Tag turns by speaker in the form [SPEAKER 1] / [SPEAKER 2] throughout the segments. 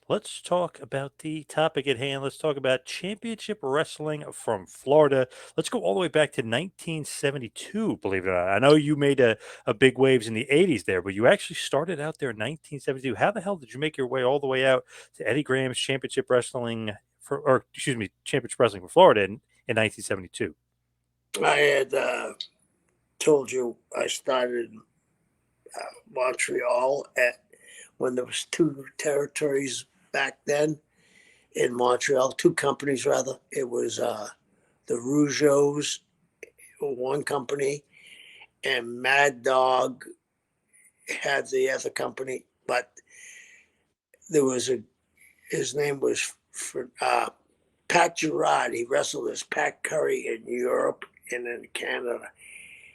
[SPEAKER 1] Let's talk about the topic at hand. Let's talk about championship wrestling from Florida. Let's go all the way back to 1972, believe it or not. I know you made a big waves in the 80s there, but you actually started out there in 1972. How the hell did you make your way all the way out to Eddie Graham's championship wrestling or excuse me, championship wrestling for Florida in 1972?
[SPEAKER 2] I had told you I started in Montreal at when there was two territories back then in Montreal, two companies rather. It was the Rougeos, one company, and Mad Dog had the other company. But there was a his name was for Pat Gerard. He wrestled as Pat Curry in Europe and in Canada.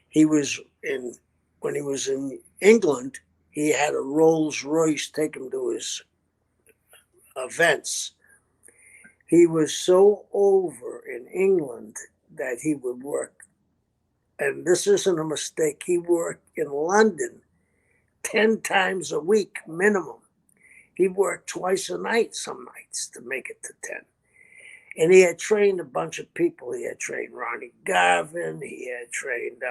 [SPEAKER 2] He was in when he was in England. He had a Rolls Royce take him to his events. He was so over in England that he would work, and this isn't a mistake. He worked in London 10 times a week minimum. He worked twice a night some nights to make it to 10. And he had trained a bunch of people. He had trained Ronnie Garvin. He had trained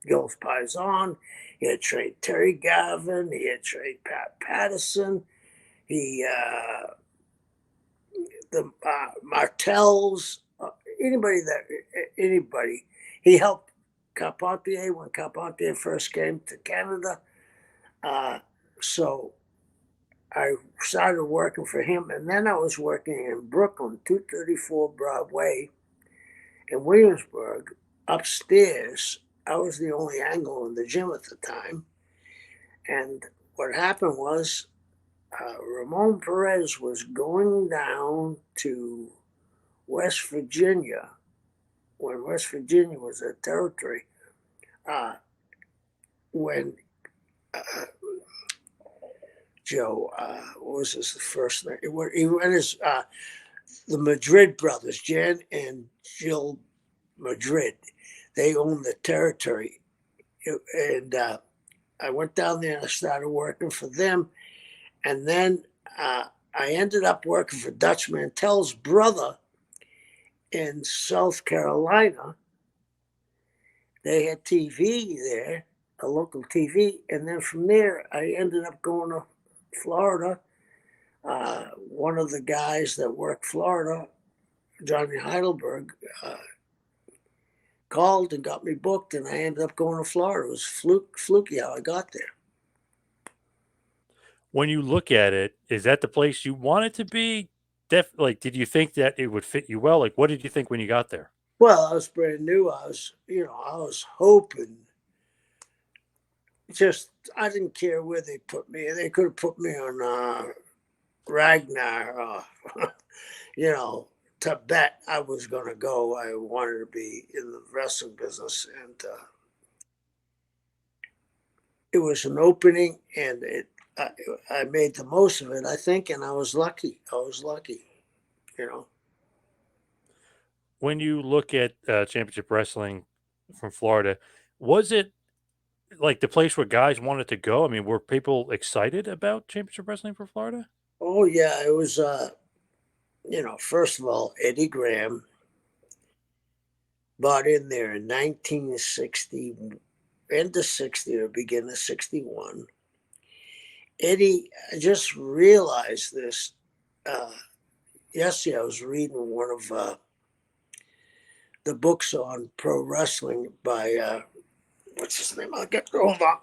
[SPEAKER 2] Gilf Paisan. He had trained Terry Garvin. He had trained Pat Patterson. He, the Martells, anybody. He helped Carpentier when Carpentier first came to Canada. So I started working for him, and then I was working in Brooklyn, 234 Broadway, in Williamsburg. Upstairs, I was the only angle in the gym at the time. And what happened was Ramon Perez was going down to West Virginia when West Virginia was a territory. When Joe, what was his first name? He went as the Madrid brothers, Jan and Jill Madrid. They owned the territory. And I went down there and I started working for them. And then I ended up working for Dutch Mantell's brother in South Carolina. They had TV there, a local TV. And then from there, I ended up going to Florida. One of the guys that worked Florida, Johnny Heidelberg, called and got me booked, and I ended up going to Florida. It was fluky how I got there.
[SPEAKER 1] When you look at it, is that the place you want it to be? Like, did you think that it would fit you well? Like, what did you think when you got there?
[SPEAKER 2] Well, I was brand new. I was hoping. Just, I didn't care where they put me. They could have put me on Ragnar, Tibet. I was going to go. I wanted to be in the wrestling business, and it was an opening, and I made the most of it, I think, and I was lucky. You know.
[SPEAKER 1] When you look at championship wrestling from Florida, was it like the place where guys wanted to go? I mean, were people excited about championship wrestling for Florida?
[SPEAKER 2] Oh yeah, it was. First of all, Eddie Graham bought in there in 1960, end of 60 or beginning of 61. Eddie, I just realized this. Yesterday, I was reading one of the books on pro wrestling by what's his name? I'll get hold on.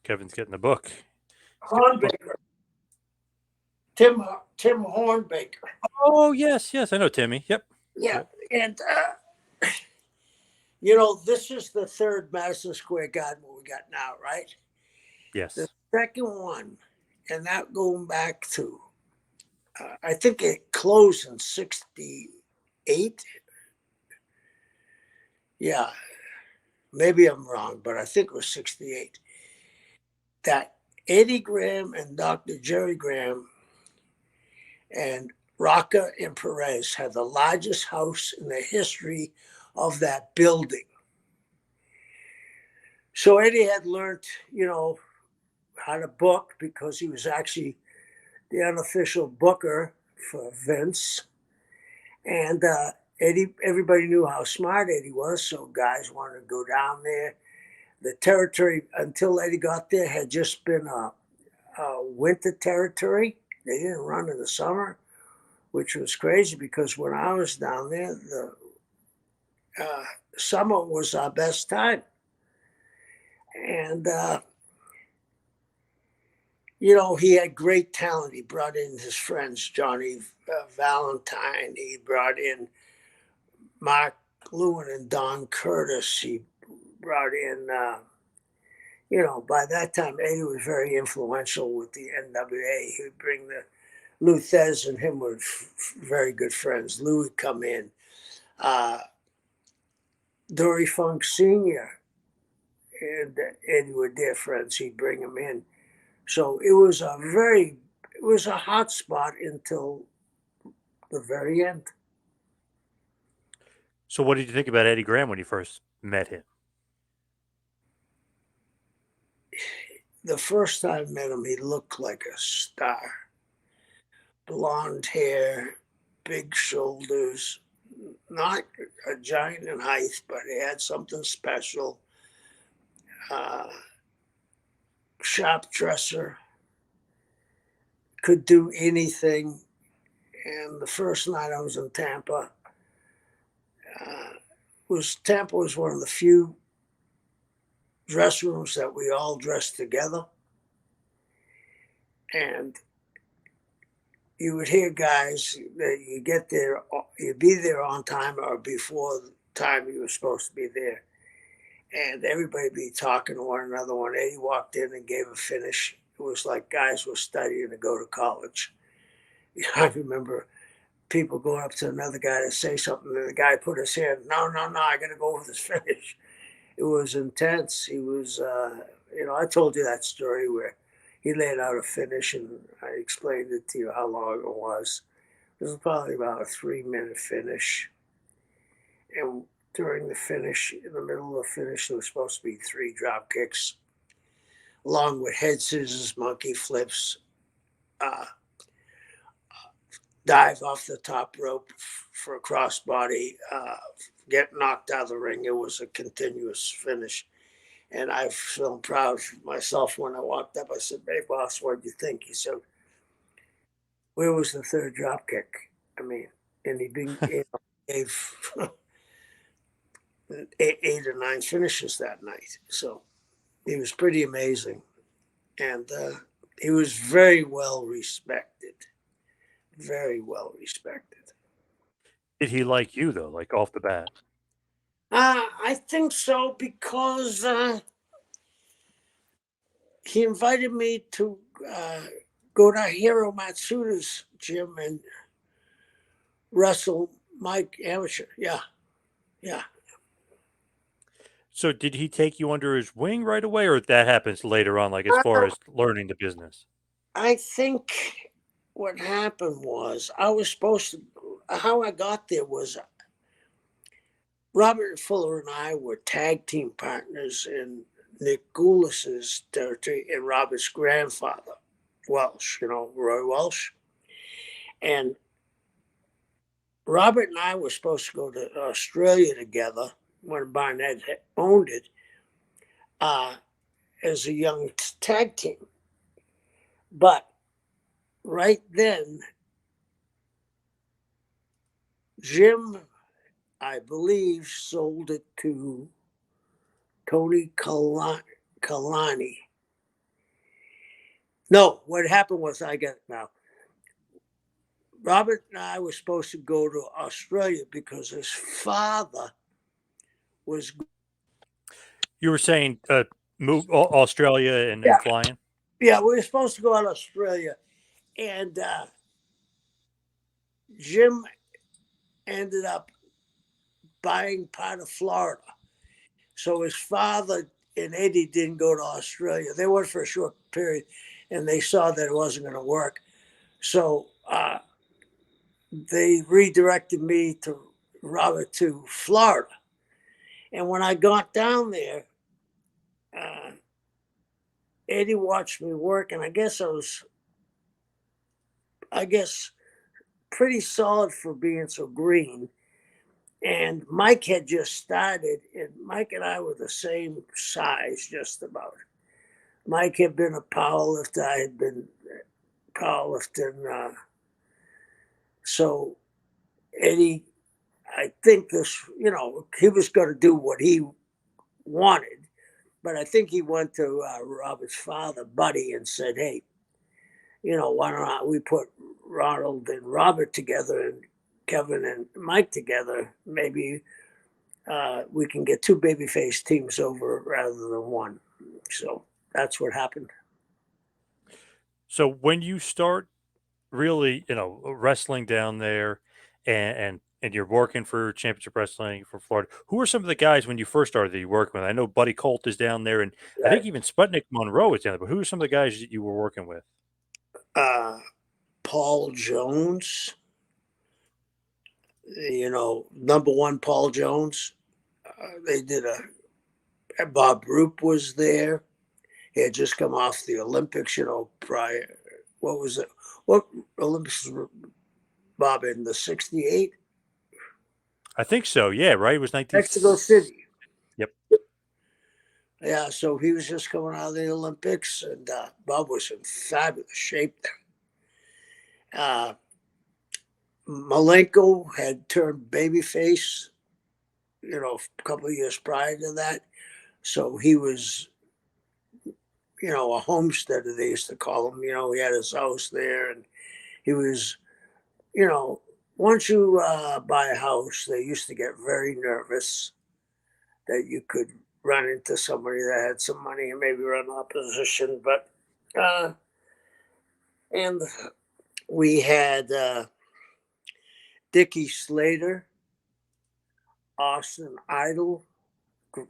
[SPEAKER 1] Kevin's getting the book.
[SPEAKER 2] Hornbaker. Tim Hornbaker.
[SPEAKER 1] Oh yes, yes, I know Timmy. Yep.
[SPEAKER 2] Yeah,
[SPEAKER 1] Yep.
[SPEAKER 2] and this is the third Madison Square Garden we got now, right? The
[SPEAKER 1] Yes.
[SPEAKER 2] second one, and that going back to, I think it closed in 68. Yeah, maybe I'm wrong, but I think it was 68. That Eddie Graham and Dr. Jerry Graham and Rocca and Perez had the largest house in the history of that building. So Eddie had learned, how to book because he was actually the unofficial booker for Vince. And Eddie, everybody knew how smart Eddie was, so guys wanted to go down there. The territory until Eddie got there had just been a winter territory. They didn't run in the summer, which was crazy because when I was down there, the summer was our best time. And he had great talent. He brought in his friends, Johnny Valentine. He brought in Mark Lewin and Don Curtis. He brought in, by that time, Eddie was very influential with the NWA. He would bring the Lou Thez and him were very good friends. Lou would come in. Dory Funk Sr. and Eddie were their friends. He'd bring them in. So it was a hot spot until the very end.
[SPEAKER 1] So, what did you think about Eddie Graham when you first met him?
[SPEAKER 2] The first time I met him, he looked like a star. Blonde hair, big shoulders, not a giant in height, but he had something special. Shop dresser, could do anything. And the first night I was in Tampa, Tampa was one of the few dress rooms that we all dressed together. And you would hear guys that you get there, you'd be there on time or before the time you were supposed to be there. And everybody be talking to one another. When Eddie walked in and gave a finish, it was like guys were studying to go to college. I remember people going up to another guy to say something, and the guy put his hand, no, I got to go over this finish. It was intense. He was, I told you that story where he laid out a finish, and I explained it to you how long it was. It was probably about a 3-minute finish. And during the finish, in the middle of the finish, there was supposed to be 3 drop kicks, along with head scissors, monkey flips, dive off the top rope for a crossbody, get knocked out of the ring. It was a continuous finish. And I felt proud of myself when I walked up. I said, "Hey, boss, what do you think?" He said, "Where was the 3rd drop kick?" I mean, and he gave 8 or 9 finishes that night. So he was pretty amazing. And he was very well respected. Very well respected.
[SPEAKER 1] Did he like you though, like off the bat?
[SPEAKER 2] I think so because he invited me to go to Hiro Matsuda's gym and wrestle Mike Amateur. Yeah.
[SPEAKER 1] So, did he take you under his wing right away, or that happens later on, like as far as learning the business?
[SPEAKER 2] I think what happened was I was supposed to. How I got there was Robert Fuller and I were tag team partners in Nick Goulis's territory and Robert's grandfather, Welsh, Roy Welsh. And Robert and I were supposed to go to Australia together when Barnett owned it as a young tag team. But right then, Jim, I believe, sold it to Tony Kalani. No, what happened was, I get it now. Robert and I were supposed to go to Australia because his father was.
[SPEAKER 1] You were saying move Australia and then flying?
[SPEAKER 2] Yeah, we were supposed to go to Australia. And Jim ended up buying part of Florida. So his father and Eddie didn't go to Australia. They went for a short period, and they saw that it wasn't going to work. So they redirected me to Robert to Florida. And when I got down there, uh, Eddie watched me work, and I guess, pretty solid for being so green. And Mike had just started, and Mike and I were the same size, just about. Mike had been a powerlifter. I had been powerlifting. So Eddie, I think he was going to do what he wanted, but I think he went to Robert's father, Buddy, and said, "Hey, why don't we put Ronald and Robert together and Kevin and Mike together? Maybe we can get two babyface teams over rather than one." So that's what happened.
[SPEAKER 1] So when you start really, wrestling down there and you're working for Championship Wrestling for Florida, who are some of the guys when you first started that you working with? I know Buddy Colt is down there, and I think
[SPEAKER 2] Right.
[SPEAKER 1] even Sputnik Monroe is down there, but who are some of the guys that you were working with?
[SPEAKER 2] Uh, Paul Jones, number one, Paul Jones. They did Bob Roop was there. He had just come off the Olympics, prior. What was it? What Olympics was Bob in the 68?
[SPEAKER 1] I think so, yeah, right? It was 19
[SPEAKER 2] Mexico City.
[SPEAKER 1] Yep.
[SPEAKER 2] Yeah, so he was just coming out of the Olympics, and Bob was in fabulous shape there. Malenko had turned babyface, a couple of years prior to that. So he was, a homesteader, they used to call him. He had his house there, and he was, you know, once you buy a house, they used to get very nervous that you could run into somebody that had some money and maybe run opposition. But, and we had Dickie Slater, Austin Idol,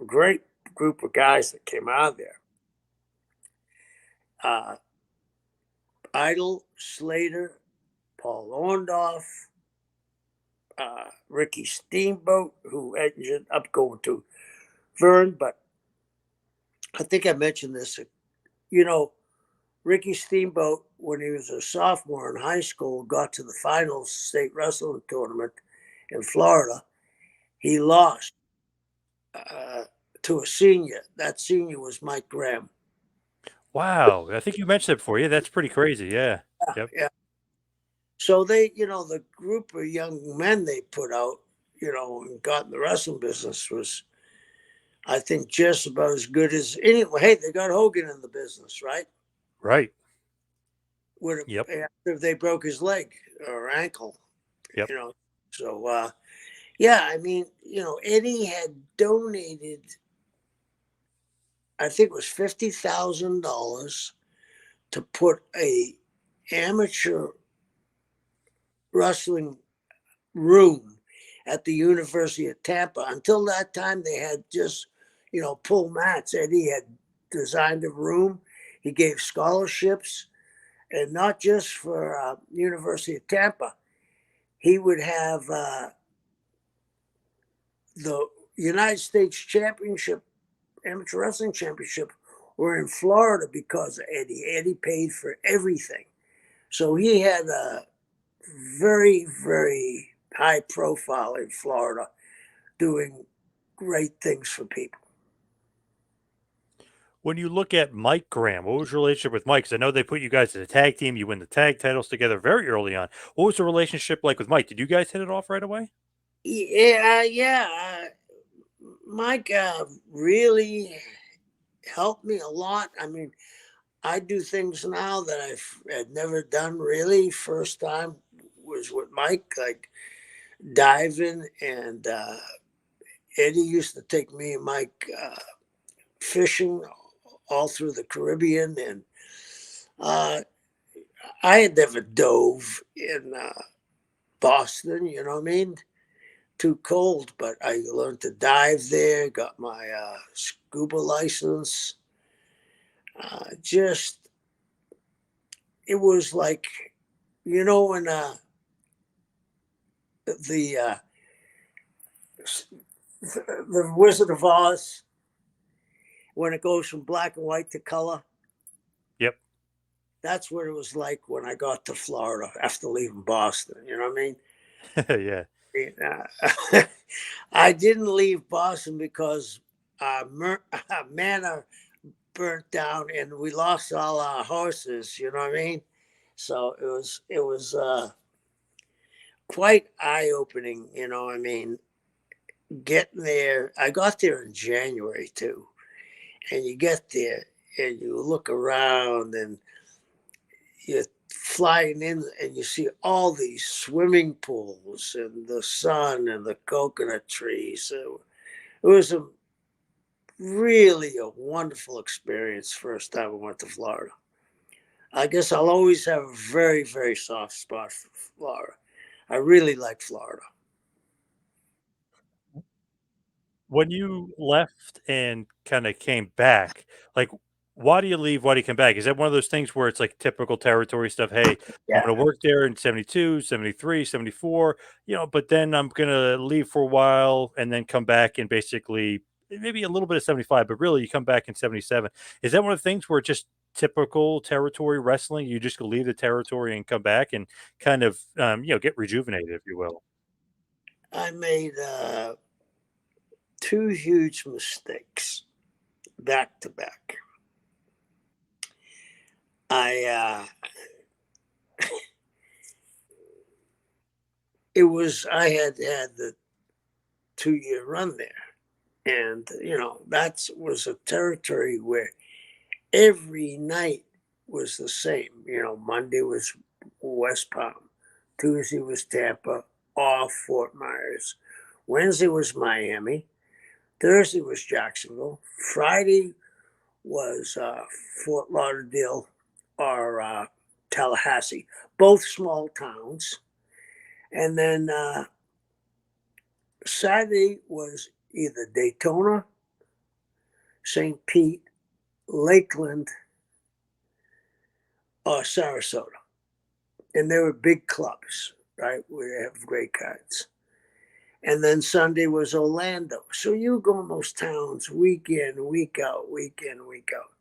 [SPEAKER 2] great group of guys that came out of there. Uh, Idol, Slater, Paul Orndorff, Ricky Steamboat, who ended up going to Vern. But I think I mentioned this. You know, Ricky Steamboat, when he was a sophomore in high school, got to the finals state wrestling tournament in Florida. He lost uh, to a senior. That senior was Mike Graham.
[SPEAKER 1] Wow, I think you mentioned it before. Yeah, that's pretty crazy. Yeah.
[SPEAKER 2] Yeah,
[SPEAKER 1] Yep.
[SPEAKER 2] yeah. So they, the group of young men they put out, and got in the wrestling business was, I think, just about as good as anyway. Hey, they got Hogan in the business, right?
[SPEAKER 1] Right.
[SPEAKER 2] Would
[SPEAKER 1] Yep.
[SPEAKER 2] after they broke his leg or ankle,
[SPEAKER 1] Yep.
[SPEAKER 2] you know. So yeah, I mean, Eddie had donated, I think it was $50,000 to put a amateur wrestling room at the University of Tampa. Until that time, they had just, pull mats. Eddie had designed a room. He gave scholarships, and not just for University of Tampa. He would have the United States Championship, Amateur Wrestling Championship, were in Florida because of Eddie. Eddie paid for everything. So he had a very, very high profile in Florida doing great things for people.
[SPEAKER 1] When you look at Mike Graham, what was your relationship with Mike? 'Cause I know they put you guys as a tag team. You win the tag titles together very early on. What was the relationship like with Mike? Did you guys hit it off right away?
[SPEAKER 2] Yeah, yeah. Mike really helped me a lot. I mean, I do things now that had never done really. First time was with Mike, like diving, and Eddie used to take me and Mike fishing all through the Caribbean, and uh, I had never dove in Boston. You know what I mean? Too cold, but I learned to dive there. Got my scuba license. Just it was like, when the the Wizard of Oz, when it goes from black and white to color.
[SPEAKER 1] Yep.
[SPEAKER 2] That's what it was like when I got to Florida after leaving Boston. You know what I mean?
[SPEAKER 1] Yeah.
[SPEAKER 2] I didn't leave Boston because Manor burnt down and we lost all our horses. You know what I mean? So it was quite eye opening. You know, I mean, getting there. I got there in January too, and you get there and you look around and you're flying in and you see all these swimming pools and the sun and the coconut trees. So it was a really a wonderful experience first time I went to Florida. I guess I'll always have a very, very soft spot for Florida. I really like Florida.
[SPEAKER 1] When you left and kinda came back, like, why do you leave? Why do you come back? Is that one of those things where it's, like, typical territory stuff? "Hey, I'm
[SPEAKER 2] Yeah.
[SPEAKER 1] gonna work there in 72, 73, 74, but then I'm gonna leave for a while and then come back and basically maybe a little bit of 75, but really you come back in 77." Is that one of the things where it's just typical territory wrestling? You just leave the territory and come back and kind of, get rejuvenated, if you will?
[SPEAKER 2] I made two huge mistakes back to back. I I had the 2 year run there. And, that was a territory where every night was the same. Monday was West Palm, Tuesday was Tampa, off Fort Myers. Wednesday was Miami, Thursday was Jacksonville, Friday was Fort Lauderdale or Tallahassee, both small towns. And then Saturday was either Daytona, St. Pete, Lakeland, or Sarasota. And they were big clubs, right? We have great cards. And then Sunday was Orlando. So you go in those towns week in, week out, week in, week out.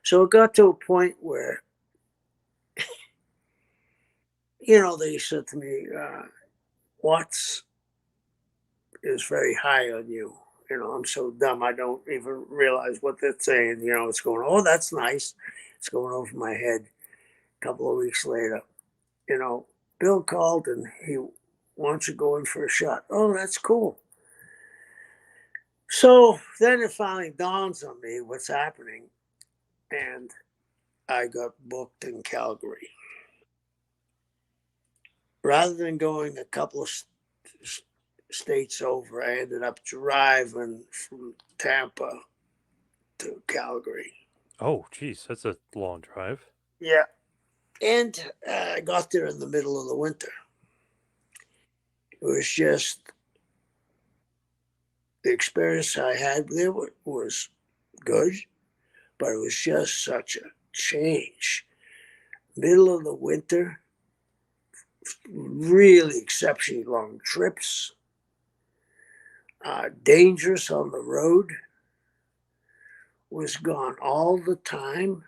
[SPEAKER 2] So it got to a point where, they said to me, Watts is very high on you. I'm so dumb, I don't even realize what they're saying. It's going, oh, that's nice. It's going over my head. A couple of weeks later, you know, Bill called and he wants you to go in for a shot. Oh, that's cool. So then it finally dawns on me what's happening. And I got booked in Calgary. Rather than going a couple of states over, I ended up driving from Tampa to Calgary.
[SPEAKER 1] Oh, geez, that's a long drive.
[SPEAKER 2] Yeah. And I got there in the middle of the winter. It was just the experience I had there was good, but it was just such a change. Middle of the winter, really exceptionally long trips, dangerous on the road, was gone all the time.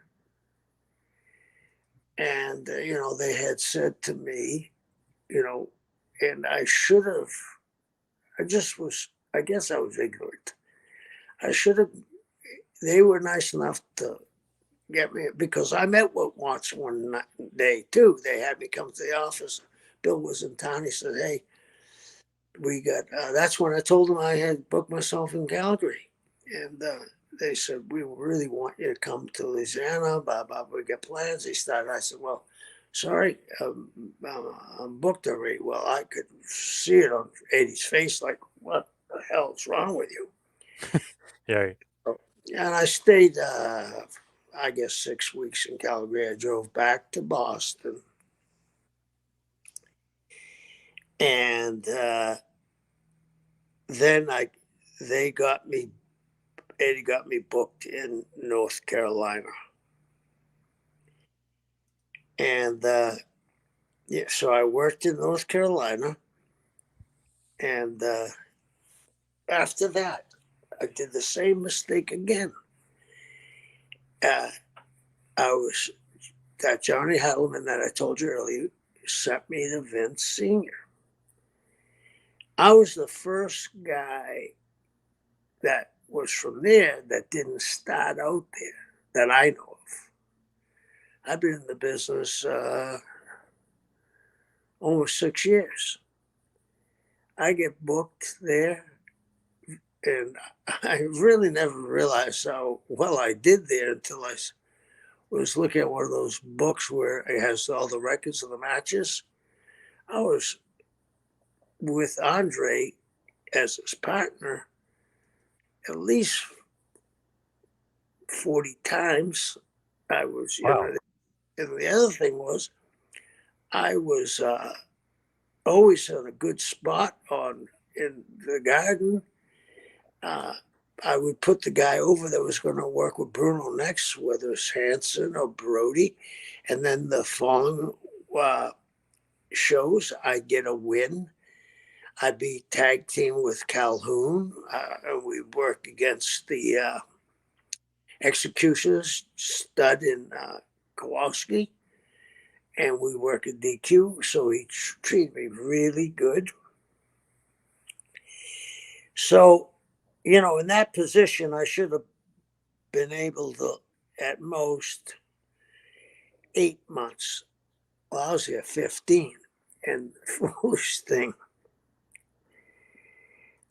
[SPEAKER 2] And, they had said to me, you know, and I should have, I guess I was ignorant. I should have, they were nice enough to get me because I met with Watts one day too. They had me come to the office. Bill was in town. He said, "Hey, we got." That's when I told him I had booked myself in Calgary, and they said we really want you to come to Louisiana. Blah blah. We got plans. They started. I said, "Well, sorry, I'm booked already." Well, I could see it on Eddie's face, like, "What the hell's wrong with you?"
[SPEAKER 1] Yeah.
[SPEAKER 2] And I stayed, I guess, 6 weeks in Calgary. I drove back to Boston, and then they got me. Eddie got me booked in North Carolina, and yeah, so I worked in North Carolina, and After that, I did the same mistake again. Uh, I was that Johnny Hannibal that I told you earlier sent me to Vince Sr. I was the first guy that was from there that didn't start out there that I know of. I've been in the business almost 6 years. I get booked there, and I really never realized how well I did there until I was looking at one of those books where it has all the records of the matches. I was with Andre as his partner at least 40 times. I was,
[SPEAKER 1] Wow.
[SPEAKER 2] and the other thing was, I was always in a good spot on in the garden. Uh, I would put the guy over that was going to work with Bruno next, whether it's Hanson or Brody. And then the following uh, shows, I'd get a win. I'd be tag team with Calhoun, and we'd work against the Executioners, Stud and Kowalski, and we work at DQ. So he treated me really good. So, in that position, I should have been able to, at most, 8 months. Well, I was here 15. And the foolish thing,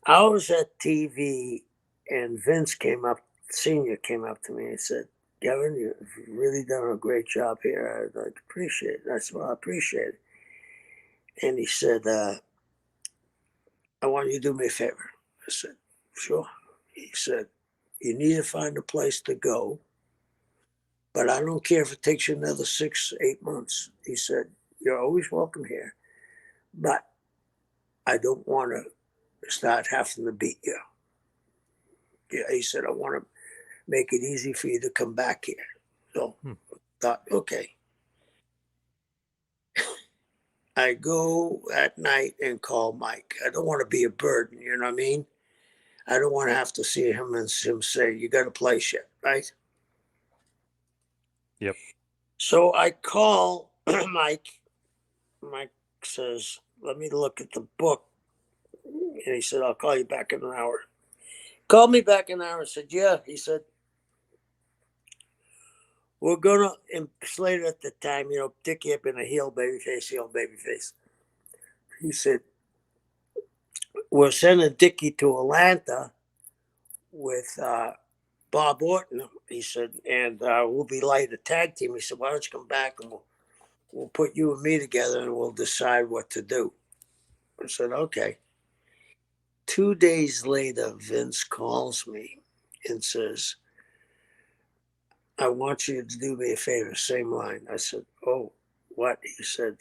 [SPEAKER 2] I was at TV, and Senior came up to me and said, Kevin, you've really done a great job here. I appreciate it. I said, well, I appreciate it. And he said, I want you to do me a favor. I said, sure. He said, you need to find a place to go, but I don't care if it takes you another 6, 8 months. He said, you're always welcome here, but I don't want to start having to beat you. Yeah, he said, I want to make it easy for you to come back here. So
[SPEAKER 1] Hmm.
[SPEAKER 2] I thought, okay. I go at night and call Mike. I don't want to be a burden, you know what I mean? I don't want to have to see him and him say, you got a place yet, right?
[SPEAKER 1] Yep.
[SPEAKER 2] So I call Mike. Mike says, let me look at the book. And he said, I'll call you back in an hour. Called me back in an hour and said, yeah. He said, we're going to, and Slater at the time, Dickie had been a heel babyface. He said, we're sending Dickie to Atlanta with Bob Orton. He said, and we'll be light a tag team. He said, why don't you come back and we'll put you and me together and we'll decide what to do. I said, okay. 2 days later, Vince calls me and says, I want you to do me a favor, same line. I said, oh, what? He said,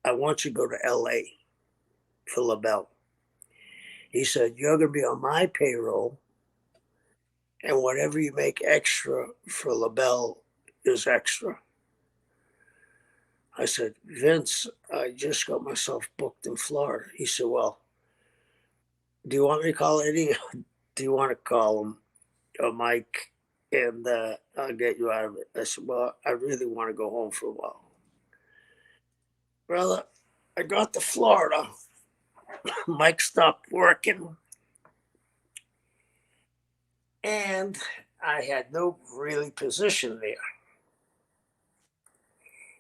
[SPEAKER 2] I want you to go to LA for LaBelle. He said, you're going to be on my payroll, and whatever you make extra for LaBelle is extra. I said, Vince, I just got myself booked in Florida. He said, well, do you want me to call Eddie? Do you want to call him or Mike? And I'll get you out of it. I said, well, I really want to go home for a while. Brother, I got to Florida. Mike stopped working. And I had no really position there.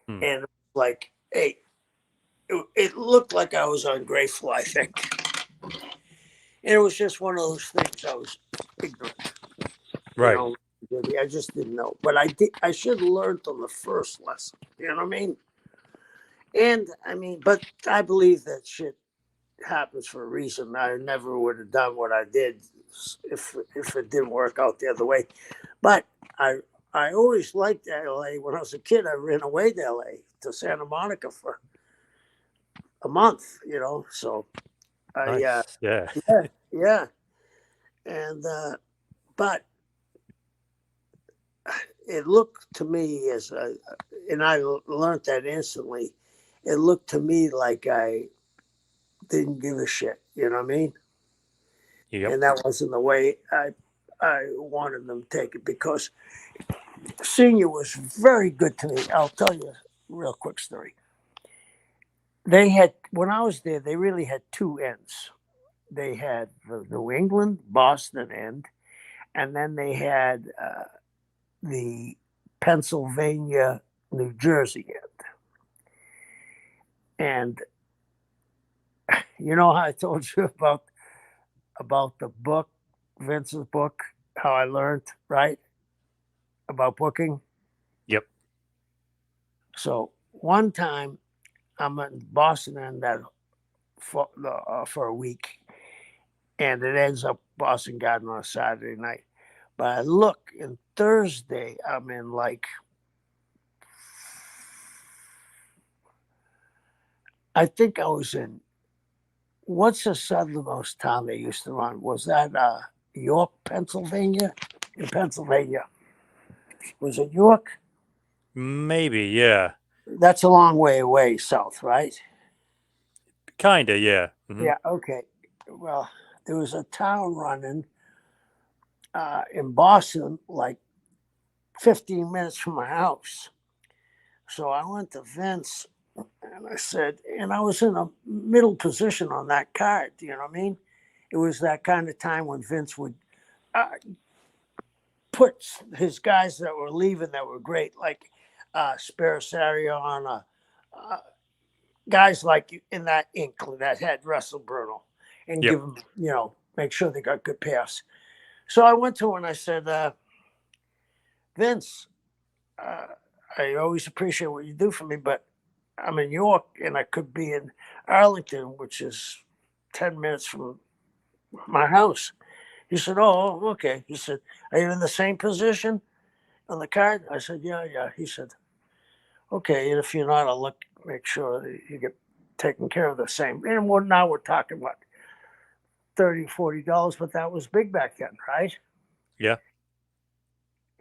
[SPEAKER 1] Hmm.
[SPEAKER 2] And like, hey, it looked like I was ungrateful, I think. And it was just one of those things. I was ignorant, you
[SPEAKER 1] Right.
[SPEAKER 2] know. I just didn't know. But I should have learned on the first lesson. You know what I mean? And I mean, but I believe that shit happens for a reason. I never would have done what I did if it didn't work out the other way. But I always liked LA. When I was a kid, I ran away to LA to Santa Monica for a month, So I
[SPEAKER 1] Nice. Yeah.
[SPEAKER 2] yeah. And but it looked to me and I learned that instantly. It looked to me like I didn't give a shit. You know what I mean?
[SPEAKER 1] Yep.
[SPEAKER 2] and that wasn't the way I wanted them to take it because Senior was very good to me. I'll tell you a real quick story. They had when I was there, they really had two ends. They had the New England Boston end, and then they had the Pennsylvania New Jersey end. And you know how I told you about the book, Vince's book, how I learned right about booking.
[SPEAKER 1] Yep.
[SPEAKER 2] So one time I'm in Boston and that for a week, and it ends up Boston Garden on a Saturday night. But I look, and Thursday I'm in like I think I was in what's the southernmost town they used to run? Was that York, Pennsylvania? In Pennsylvania, was it York?
[SPEAKER 1] Maybe. Yeah.
[SPEAKER 2] That's a long way away south, right?
[SPEAKER 1] Kinda. Yeah.
[SPEAKER 2] Yeah. Okay. Well, there was a town running in Boston, like 15 minutes from my house. So I went to Vince and I said, and I was in a middle position on that card. You know what I mean? It was that kind of time when Vince would uh, put his guys that were leaving that were great, like Sparasario on guys like in that ink that had Russell Bruno and
[SPEAKER 1] Yep.
[SPEAKER 2] give them, make sure they got good pass. So I went to him and I said, Vince, uh, I always appreciate what you do for me, but I'm in York and I could be in Arlington, which is 10 minutes from my house. He said, oh, okay. He said, are you in the same position on the card? I said, yeah, yeah. He said, okay. And if you're not, I'll make sure that you get taken care of the same. And now we're talking, what, $30, $40, but that was big back then, right?
[SPEAKER 1] Yeah.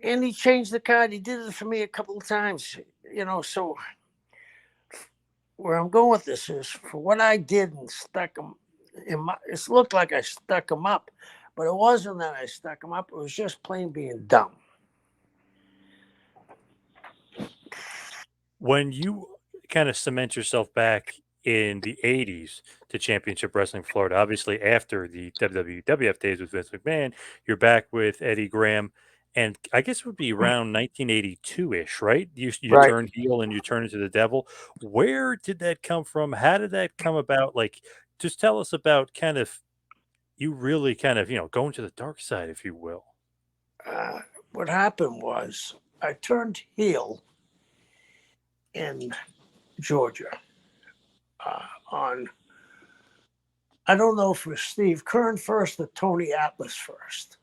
[SPEAKER 2] And he changed the card. He did it for me a couple of times, so where I'm going with this is for what I did and stuck them it looked like I stuck them up, but it wasn't that I stuck them up. It was just plain being dumb.
[SPEAKER 1] When you kind of cement yourself back in the 80s to Championship Wrestling Florida, obviously after the WWF days with Vince McMahon, you're back with Eddie Graham. And I guess it would be around 1982 ish, right? You
[SPEAKER 2] Right.
[SPEAKER 1] turn heel and you turn into the devil. Where did that come from? How did that come about? Like, just tell us about kind of you really kind of, going to the dark side, if you will.
[SPEAKER 2] Uh, what happened was I turned heel in Georgia on, I don't know if it was Steve Kern first or Tony Atlas first.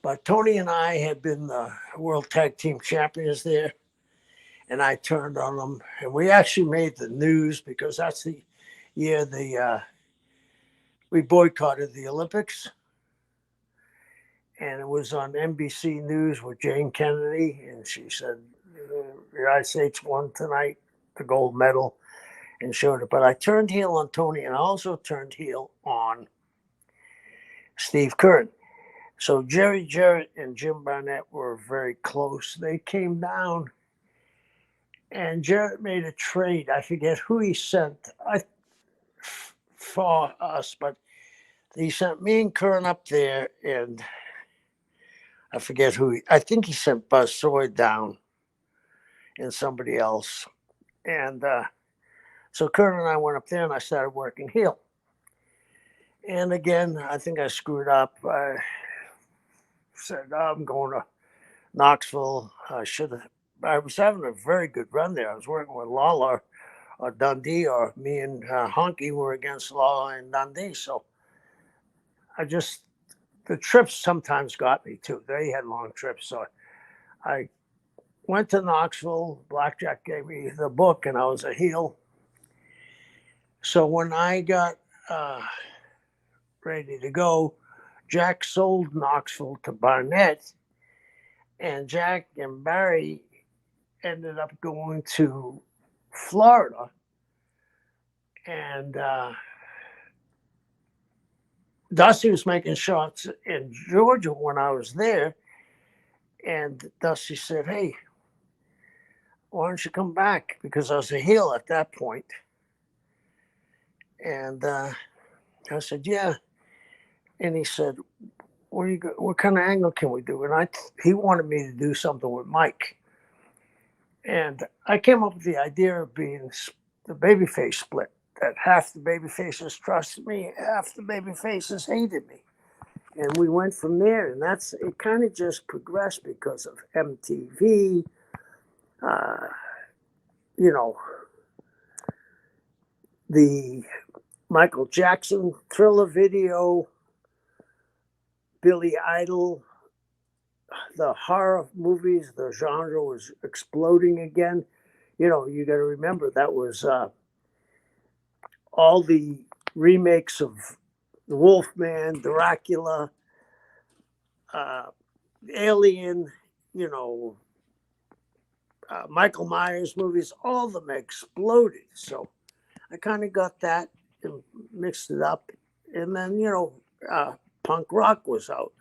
[SPEAKER 2] But Tony and I had been the World Tag Team Champions there, and I turned on them. And we actually made the news because that's the year we boycotted the Olympics. And it was on NBC News with Jane Kennedy, and she said, the United States won tonight the gold medal and showed it. But I turned heel on Tony and I also turned heel on Steve Kern. So Jerry Jarrett and Jim Barnett were very close. They came down and Jarrett made a trade. I forget who he sent for us, but he sent me and Kern up there, and I forget who. I think he sent Buzz Soy down and somebody else. And so Kern and I went up there, and I started working heel. And again, I think I screwed up. I said, oh, I'm going to Knoxville. I should have. I was having a very good run there. I was working with Lawler or Dundee, or me and Honky were against Lawler and Dundee. So the trips sometimes got me too. They had long trips. So I went to Knoxville. Blackjack gave me the book, and I was a heel. So when I got ready to go, Jack sold Knoxville to Barnett, and Jack and Barry ended up going to Florida. And Dusty was making shots in Georgia when I was there, and Dusty said, "Hey, why don't you come back?" Because I was a heel at that point, and I said, "Yeah." And he said, what kind of angle can we do?" And he wanted me to do something with Mike, and I came up with the idea of being the babyface split. That half the baby faces trusted me, half the baby faces hated me, and we went from there. And that's it. Kind of just progressed because of MTV. Uh, you know, the Michael Jackson Thriller video, Billy Idol, the horror movies. The genre was exploding again. You got to remember that was all the remakes of the Wolfman, Dracula, uh, Alien, you know, Michael Myers movies, all of them exploded. So I kind of got that and mixed it up. And then, punk rock was out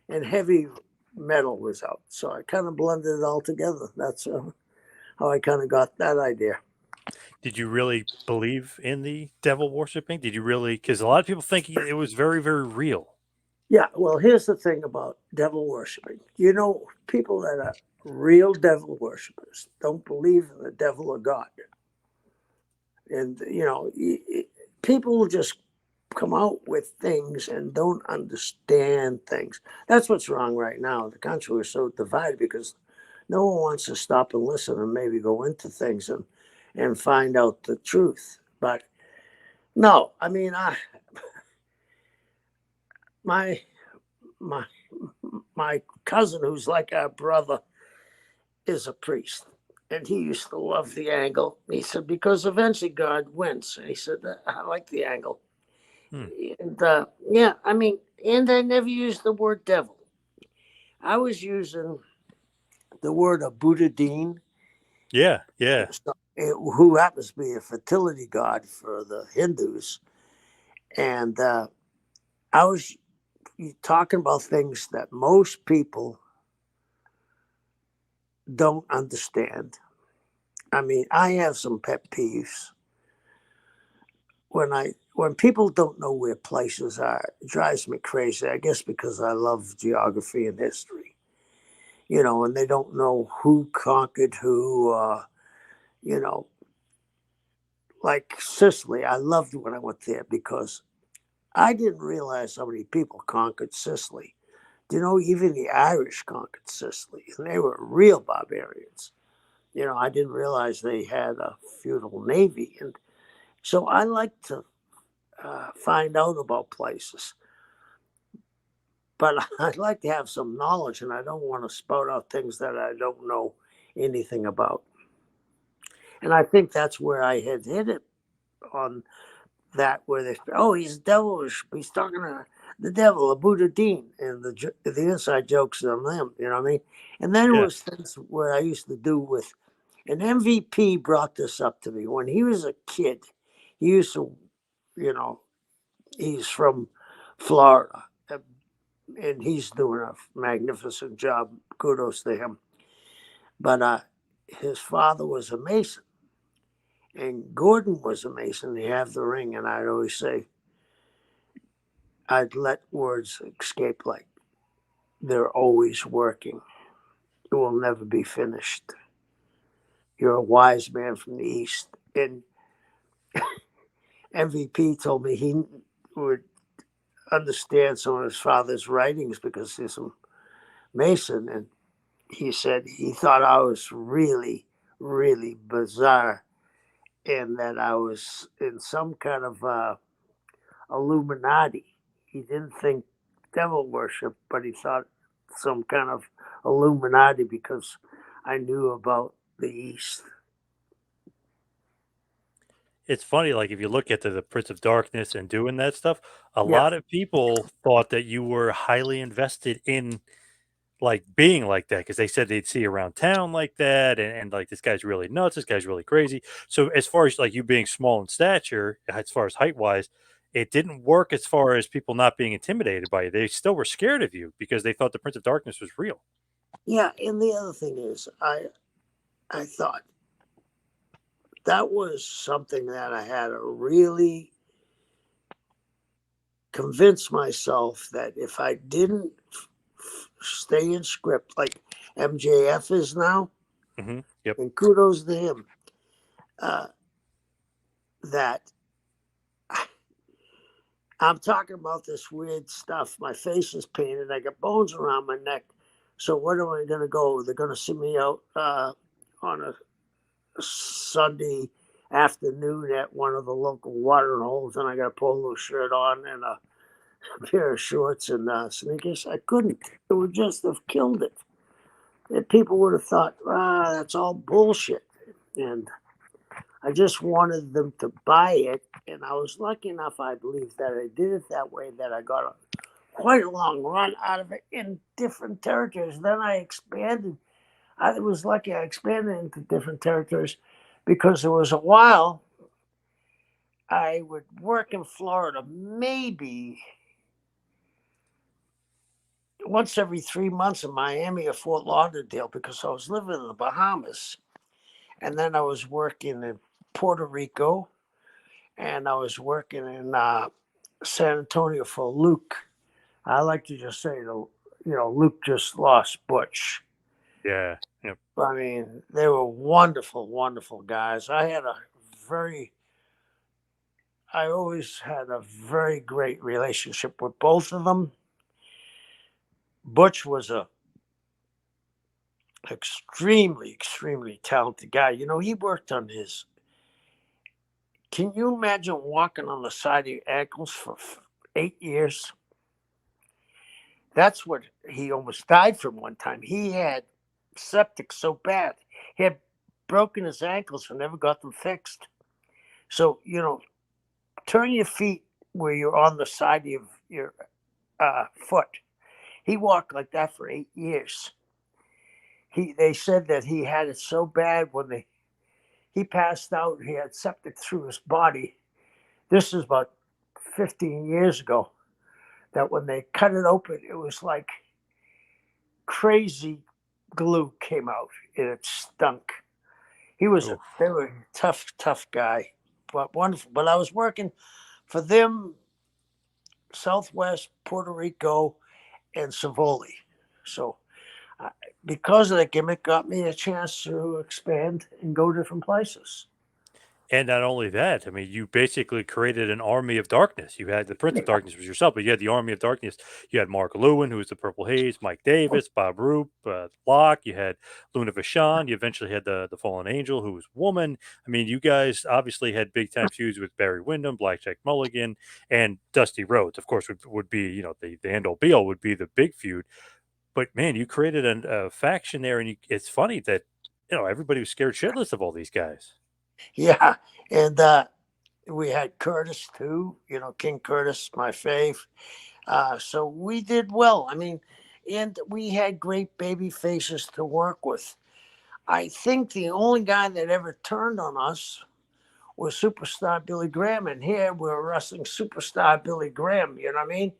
[SPEAKER 2] and heavy metal was out. So I kind of blended it all together. That's how I kind of got that idea.
[SPEAKER 1] Did you really believe in the devil worshiping? Did you really? Because a lot of people think it was very, very real.
[SPEAKER 2] Yeah, well, here's the thing about devil worshiping. People that are real devil worshippers don't believe in the devil or God. And, people will just come out with things and don't understand things. That's what's wrong right now. The country is so divided because no one wants to stop and listen and maybe go into things and find out the truth. But no, I mean, my my my cousin, who's like our brother, is a priest, and he used to love the angle. He said because eventually God wins. And he said I like the angle,
[SPEAKER 1] Hmm.
[SPEAKER 2] and yeah, I mean, and I never used the word devil. I was using the word of Buddha Dean,
[SPEAKER 1] Yeah, yeah.
[SPEAKER 2] who happens to be a fertility god for the Hindus, and I was talking about things that most people don't understand. I mean, I have some pet peeves when people don't know where places are. It drives me crazy. I guess because I love geography and history, and they don't know who conquered who. You know, like Sicily. I loved when I went there because I didn't realize how many people conquered Sicily. Even the Irish conquered Sicily, and they were real barbarians. I didn't realize they had a feudal navy, and so I like to find out about places. But I'd like to have some knowledge, and I don't want to spout out things that I don't know anything about. And I think that's where I had hit it on that, where he's devilish. He's talking to the devil, a Buddha Dean, and the inside jokes on them. You know what I mean? And then it
[SPEAKER 1] Yeah.
[SPEAKER 2] was things where I used to do with an MVP brought this up to me when he was a kid. He used to, you know, he's from Florida, and he's doing a magnificent job. Kudos to him. But his father was a Mason, and Gordon was a Mason. They have the ring, and I'd always say, I'd let words escape like they're always working. It will never be finished. You're a wise man from the East. And MVP told me he would understand some of his father's writings because he's a Mason. And he said he thought I was really, really bizarre and that I was in some kind of Illuminati. He didn't think devil worship, but he thought some kind of Illuminati because I knew about the East.
[SPEAKER 1] It's funny, like if you look at the Prince of Darkness and doing that stuff, a
[SPEAKER 2] Yeah,
[SPEAKER 1] lot of people thought that you were highly invested in like being like that because they said they'd see around town like that, and like this guy's really nuts, this guy's really crazy. So as far as like you being small in stature, as far as height wise, it didn't work as far as people not being intimidated by you. They still were scared of you because they thought the Prince of Darkness was real.
[SPEAKER 2] Yeah, and the other thing is, I thought that was something that I had to really convince myself that if I didn't stay in script like MJF is now,
[SPEAKER 1] Yep.
[SPEAKER 2] and kudos to him, uh, that I'm talking about this weird stuff. My face is painted. I got bones around my neck. So what am I going to go? They're going to send me out on a Sunday afternoon at one of the local watering holes, and I got a polo shirt on and a pair of shorts and sneakers. I couldn't. It would just have killed it. And people would have thought, that's all bullshit. And I just wanted them to buy it. And I was lucky enough, I believe, that I did it that way, that I got quite a long run out of it in different territories. Then I expanded. I was lucky I expanded into different territories because there was a while I would work in Florida maybe once every 3 months in Miami or Fort Lauderdale because I was living in the Bahamas. And then I was working in Puerto Rico and I was working in San Antonio for Luke. I like to just say, Luke just lost Butch.
[SPEAKER 1] Yeah. Yep.
[SPEAKER 2] I mean, they were wonderful, wonderful guys. I always had a very great relationship with both of them. Butch was a extremely, extremely talented guy. He worked on his. Can you imagine walking on the side of your ankles for 8 years? That's what he almost died from one time. He had septic so bad. He had broken his ankles and never got them fixed. So, turn your feet where you're on the side of your foot. He walked like that for 8 years. They said that he had it so bad when he passed out, he had septic through his body. This is about 15 years ago. That when they cut it open, it was like crazy glue came out and it stunk. They were a tough, tough guy, but wonderful. But I was working for them, Southwest, Puerto Rico, and Savoli. So because of that gimmick, got me a chance to expand and go different places.
[SPEAKER 1] And not only that, I mean, you basically created an army of darkness. You had the Prince of
[SPEAKER 2] Yeah.
[SPEAKER 1] Darkness was yourself, but you had the army of darkness. You had Mark Lewin, who was the Purple Haze, Mike Davis, Bob Roop, Locke. You had Luna Vachon. You eventually had the Fallen Angel, who was Woman. I mean, you guys obviously had big time feuds with Barry Windham, Blackjack Mulligan, and Dusty Rhodes. Of course, would be the end all be all would be the big feud. But man, you created a faction there, and it's funny that everybody was scared shitless of all these guys.
[SPEAKER 2] Yeah. And we had Curtis too, King Curtis, my fave. So we did well. I mean, and we had great baby faces to work with. I think the only guy that ever turned on us was superstar Billy Graham. And here we're wrestling superstar Billy Graham. You know what I mean?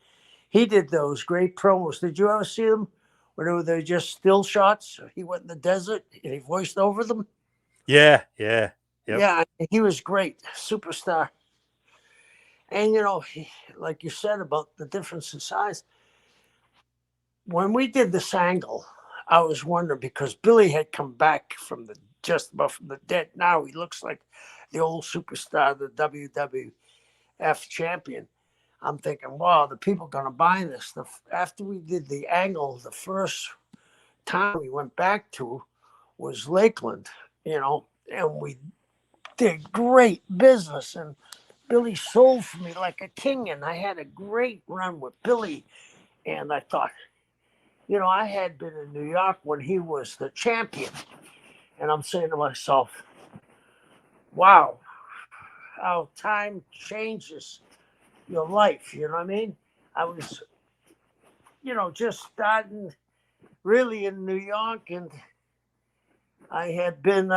[SPEAKER 2] He did those great promos. Did you ever see them? Where they were just still shots. He went in the desert and he voiced over them.
[SPEAKER 1] Yeah, yeah, yep.
[SPEAKER 2] Yeah, he was great. Superstar. And, like you said about the difference in size, when we did this angle, I was wondering because Billy had come back from just about from the dead. Now he looks like the old superstar, the WWF champion. I'm thinking, wow, the people going to buy this. After we did the angle, the first time we went back to was Lakeland, and we did great business. And Billy sold for me like a king, and I had a great run with Billy. And I thought, I had been in New York when he was the champion. And I'm saying to myself, wow, how time changes your life. You know what I mean? I was, just starting really in New York, and I had been,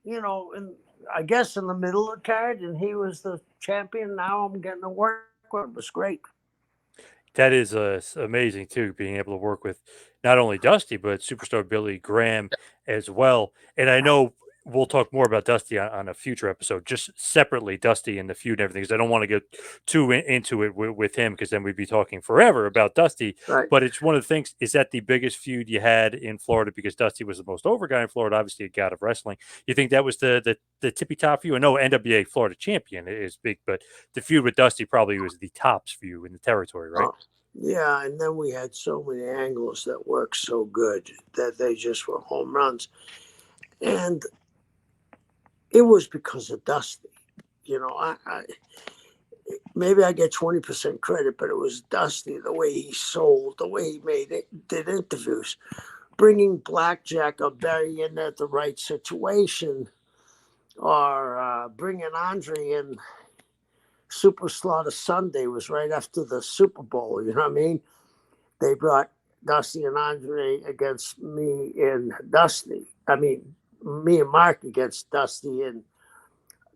[SPEAKER 2] in I guess, in the middle of the card, and he was the champion. Now I'm getting to work with him. It was great.
[SPEAKER 1] That is amazing too, being able to work with not only Dusty but superstar Billy Graham as well. And I know we'll talk more about Dusty on a future episode, just separately, Dusty and the feud and everything. Because I don't want to get too into it with him, because then we'd be talking forever about Dusty.
[SPEAKER 2] Right.
[SPEAKER 1] But it's one of the things. Is that the biggest feud you had in Florida? Because Dusty was the most over guy in Florida, obviously a god of wrestling. You think that was the tippy top for you? I know NWA Florida champion is big, but the feud with Dusty probably was the tops for you in the territory, right?
[SPEAKER 2] Oh, yeah, and then we had so many angles that worked so good that they just were home runs. And it was because of Dusty. You know, maybe I get 20% credit, but it was Dusty, the way he sold, the way he made it, did interviews, bringing Blackjack or Barry in at the right situation, or bringing Andre in. Super Slaughter Sunday was right after the Super Bowl. You know what I mean? They brought Dusty and Andre against me and Dusty. I mean, me and Mark against Dusty and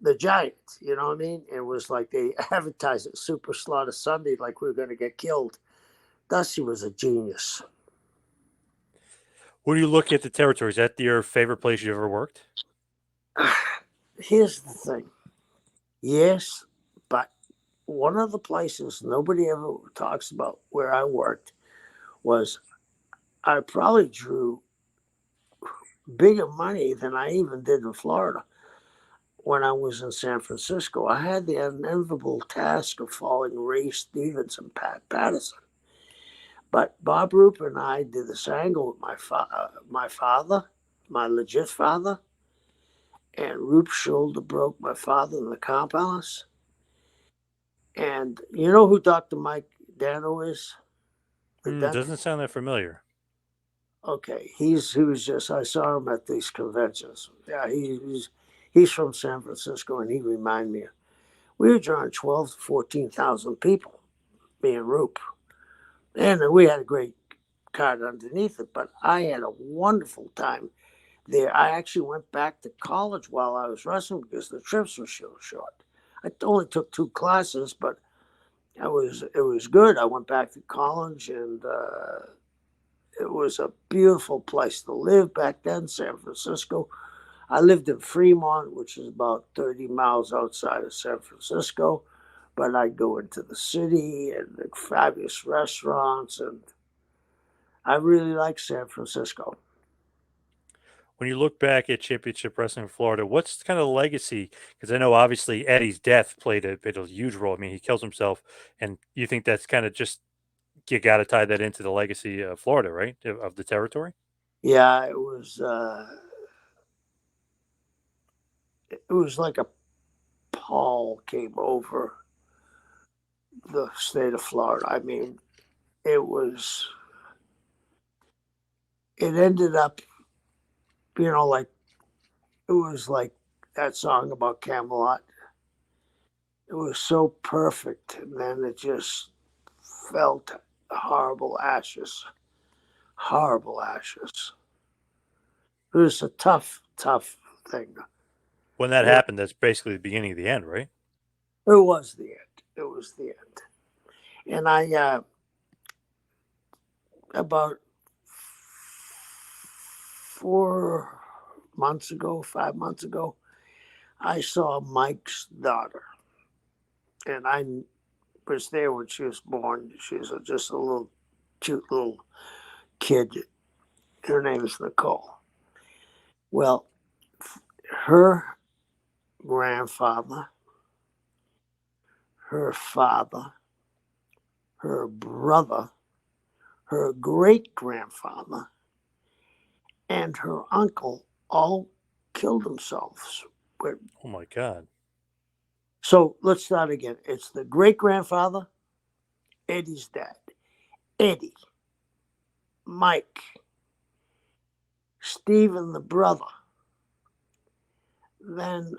[SPEAKER 2] the Giants. You know what I mean? It was like they advertised it Super Slaughter Sunday like we were going to get killed. Dusty was a genius.
[SPEAKER 1] When you look at the territory, is that your favorite place you ever worked?
[SPEAKER 2] Here's the thing. Yes, but one of the places nobody ever talks about where I worked was I probably drew bigger money than I even did in Florida when I was in San Francisco. I had the unenviable task of following Ray Stevens and Pat Patterson. But Bob Roop and I did this angle with my father, my legit father, and Roop's shoulder broke my father in the Car Palace. And you know who Dr. Mike Dano is? The
[SPEAKER 1] Doesn't
[SPEAKER 2] dentist.
[SPEAKER 1] sound that familiar.
[SPEAKER 2] Okay, he was just, I saw him at these conventions. Yeah, he's from San Francisco, and he reminded me. We were drawing 12 to 14,000 people, me and Roop, and we had a great card underneath it. But I had a wonderful time there. I actually went back to college while I was wrestling because the trips were so short. I only took 2 classes, but it was good. I went back to college, and it was a beautiful place to live back then, San Francisco. I lived in Fremont, which is about 30 miles outside of San Francisco, but I'd go into the city and the fabulous restaurants, and I really like San Francisco.
[SPEAKER 1] When you look back at Championship Wrestling in Florida, what's kind of the legacy? Because I know obviously Eddie's death played a huge role. I mean, he kills himself, and you think that's kind of just you got to tie that into the legacy of Florida, right? Of the territory.
[SPEAKER 2] Yeah, it was like a pall came over the state of Florida. I mean, it was it ended up, like it was like that song about Camelot. It was so perfect, and then it just felt horrible ashes, horrible ashes. It was a tough, tough thing.
[SPEAKER 1] When that
[SPEAKER 2] Yeah,
[SPEAKER 1] happened, that's basically the beginning of the end, right?
[SPEAKER 2] it was the end. It was the end. And I, about 4 months ago, 5 months ago, I saw Mike's daughter, and I was there when she was born. She was just a little cute little kid. Her name is Nicole. Well, her grandfather, her father, her brother, her great grandfather, and her uncle all killed themselves.
[SPEAKER 1] Oh my God.
[SPEAKER 2] So let's start again. It's the great grandfather, Eddie's dad, Eddie, Mike, Stephen, the brother. Then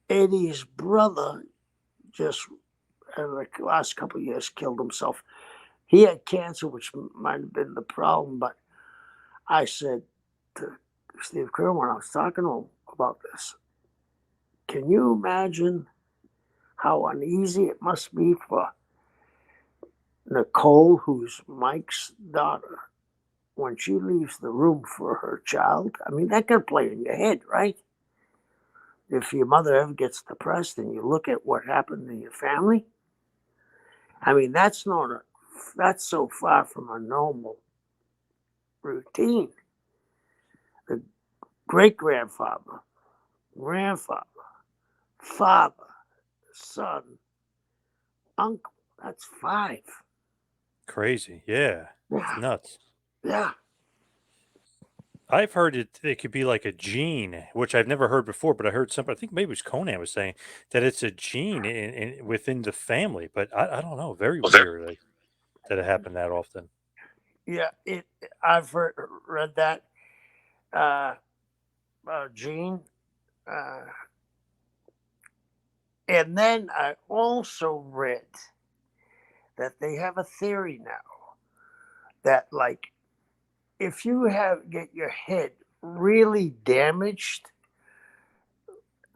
[SPEAKER 2] Eddie's brother just in the last couple of years killed himself. He had cancer, which might have been the problem, but I said to Steve Kerr when I was talking to him about this, can you imagine how uneasy it must be for Nicole, who's Mike's daughter, when she leaves the room for her child? I mean, that could play in your head, right? If your mother ever gets depressed and you look at what happened in your family, I mean, that's so far from a normal routine. The great grandfather, grandfather, father, son, uncle, that's five.
[SPEAKER 1] Crazy. Yeah. It's
[SPEAKER 2] Yeah,
[SPEAKER 1] nuts.
[SPEAKER 2] yeah,
[SPEAKER 1] I've heard it could be like a gene, which I've never heard before, but I heard somebody, I think maybe it was Conan was saying that it's a gene within the family, but I don't know. Very weird that it happened that often.
[SPEAKER 2] yeah. I've read that, uh, Gene. Uh, and then I also read that they have a theory now that, like, if you get your head really damaged,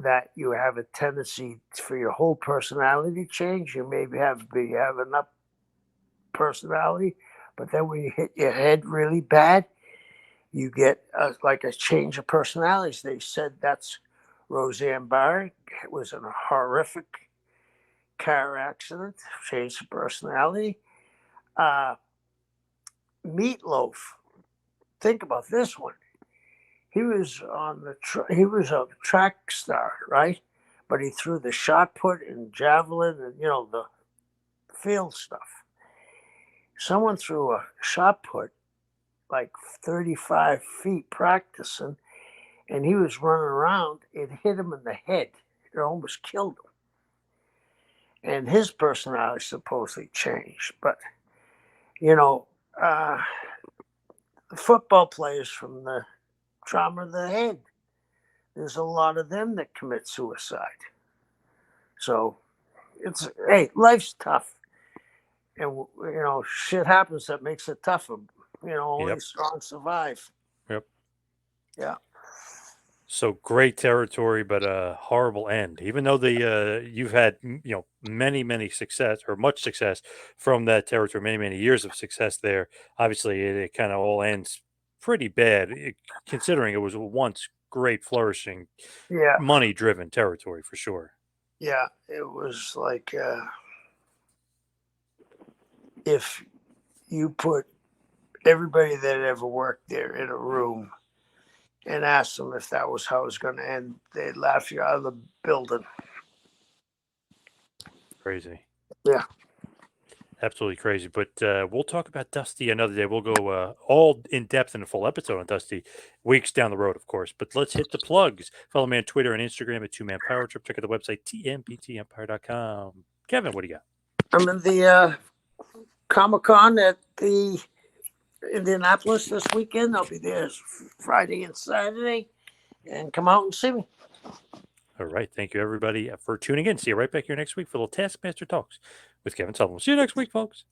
[SPEAKER 2] that you have a tendency for your whole personality to change. You maybe have enough personality, but then when you hit your head really bad, you get like a change of personalities. They said that's Roseanne Barr. It was in a horrific car accident, change of personality. Uh, Meatloaf. Think about this one. He was he was a track star, right? But he threw the shot put and javelin and the field stuff. Someone threw a shot put like 35 feet practicing, and he was running around. It hit him in the head. It almost killed him. And his personality supposedly changed. But, you know, uh, the football players from the trauma of the head, there's a lot of them that commit suicide. So hey, life's tough. And, shit happens that makes it tougher. Only
[SPEAKER 1] Yep.
[SPEAKER 2] strong survive.
[SPEAKER 1] Yep.
[SPEAKER 2] Yeah.
[SPEAKER 1] So great territory, but a horrible end. Even though you've had many success or much success from that territory, many years of success there. Obviously, it kind of all ends pretty bad, considering it was once great, flourishing,
[SPEAKER 2] Yeah.
[SPEAKER 1] money-driven territory for sure.
[SPEAKER 2] Yeah. It was like if you put everybody that ever worked there in a room and asked them if that was how it was going to end, they'd laugh you out of the building.
[SPEAKER 1] Crazy.
[SPEAKER 2] Yeah.
[SPEAKER 1] Absolutely crazy. But we'll talk about Dusty another day. We'll go all in depth in a full episode on Dusty weeks down the road, of course. But let's hit the plugs. Follow me on Twitter and Instagram at 2 Man Power Trip. Check out the website, tmptempire.com. Kevin, what do you got?
[SPEAKER 2] I'm in the Comic Con at the Indianapolis this weekend. I'll be there Friday and Saturday. And come out and see me.
[SPEAKER 1] All right. Thank you, everybody, for tuning in. See you right back here next week for little Taskmaster Talks with Kevin Sullivan. See you next week, folks.